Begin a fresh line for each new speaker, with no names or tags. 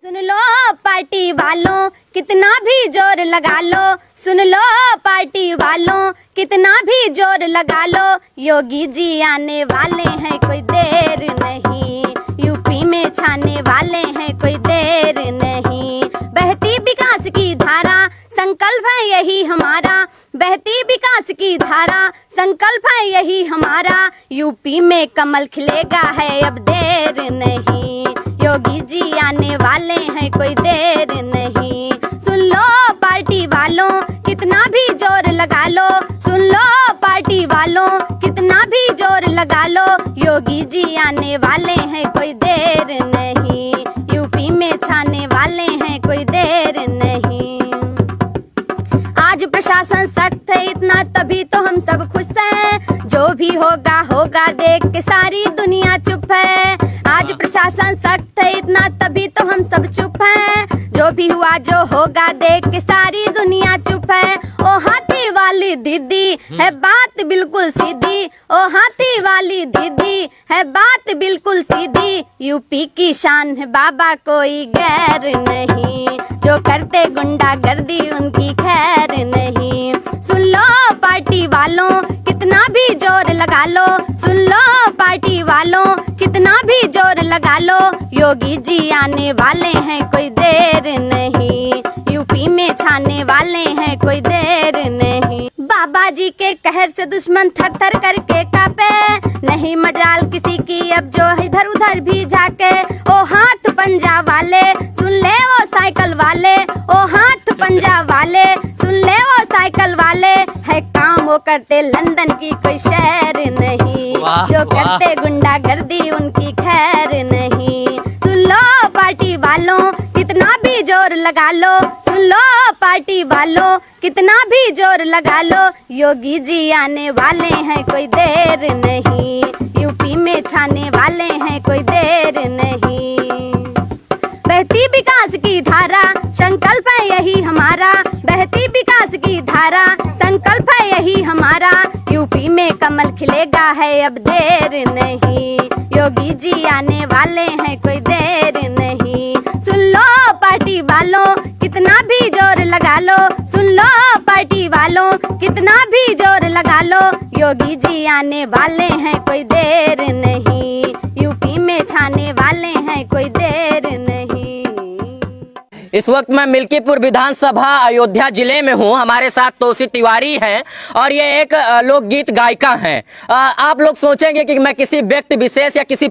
सुन लो party वालों कितना भी जोर लगा लो, सुन लो पार्टी वालों कितना भी जोर लगा लो, योगी जी आने वाले हैं कोई देर नहीं, यूपी में छाने वाले हैं कोई देर नहीं। बहती विकास की धारा संकल्प है यही हमारा, बहती विकास की धारा संकल्प है यही हमारा, यूपी में कमल खिलेगा है अब देर नहीं, योगी जी आने वाले हैं कोई देर नहीं। सुन लो पार्टी वालों कितना भी जोर लगा लो, सुन लो पार्टी वालों कितना भी जोर लगा लो, योगी जी आने वाले हैं कोई देर नहीं, यूपी में छाने वाले हैं कोई देर नहीं। आज प्रशासन सख्त है इतना तभी तो हम सब खुश हैं, जो भी होगा होगा देख के सारी दुनिया चुप है। आज प्रशासन सख्त है इतना तभी तो हम सब चुप हैं, जो भी हुआ जो होगा देख के सारी दुनिया चुप है। ओ हाथी वाली दीदी है बात बिल्कुल सीधी, ओ हाथी वाली दीदी है बात बिल्कुल सीधी, यूपी की शान है बाबा कोई गैर नहीं, जो करते गुंडागर्दी उनकी खैर नहीं। सुन लो पार्टी वालों कितना भी जोर लगा लो, सुन लो पार्टी वालों कितना भी जोर लगा लो, योगी जी आने वाले हैं कोई देर नहीं, यूपी में छाने वाले हैं कोई देर नहीं। बाबा जी के कहर से दुश्मन थर थर करके कांपे, नहीं मजाल किसी की अब जो इधर उधर भी झाके। ओ हाथ पंजा वाले सुन ले वो साइकिल वाले, ओ हाथ पंजा वाले सुन ले वो साइकिल वाले, है काम वो करते लंदन की कोई शहर नहीं, जो करते गुंडागर्दी उनकी खैर नहीं। सुन लो पार्टी वालों कितना भी जोर लगा लो, सुन लो पार्टी वालों कितना भी जोर लगा लो, योगी जी आने वाले हैं कोई देर नहीं, यूपी में छाने वाले हैं कोई देर नहीं। बहती विकास की धारा संकल्प है यही हमारा, बहती विकास की धारा संकल्प है यही हमारा, यूपी में कमल खिलेगा है अब देर नहीं, योगी जी आने वाले हैं कोई देर नहीं। सुन लो पार्टी वालों कितना भी जोर लगा लो, सुन लो पार्टी वालों कितना भी जोर लगा लो, योगी जी आने वाले हैं कोई देर नहीं, यूपी में छाने वाले हैं कोई देर नहीं।
इस वक्त मैं मिल्कीपुर विधानसभा अयोध्या जिले में हूं, हमारे साथ तोसी तिवारी हैं और ये एक लोकगीत गायिका हैं। आप लोग सोचेंगे कि मैं किसी व्यक्ति विशेष या किसी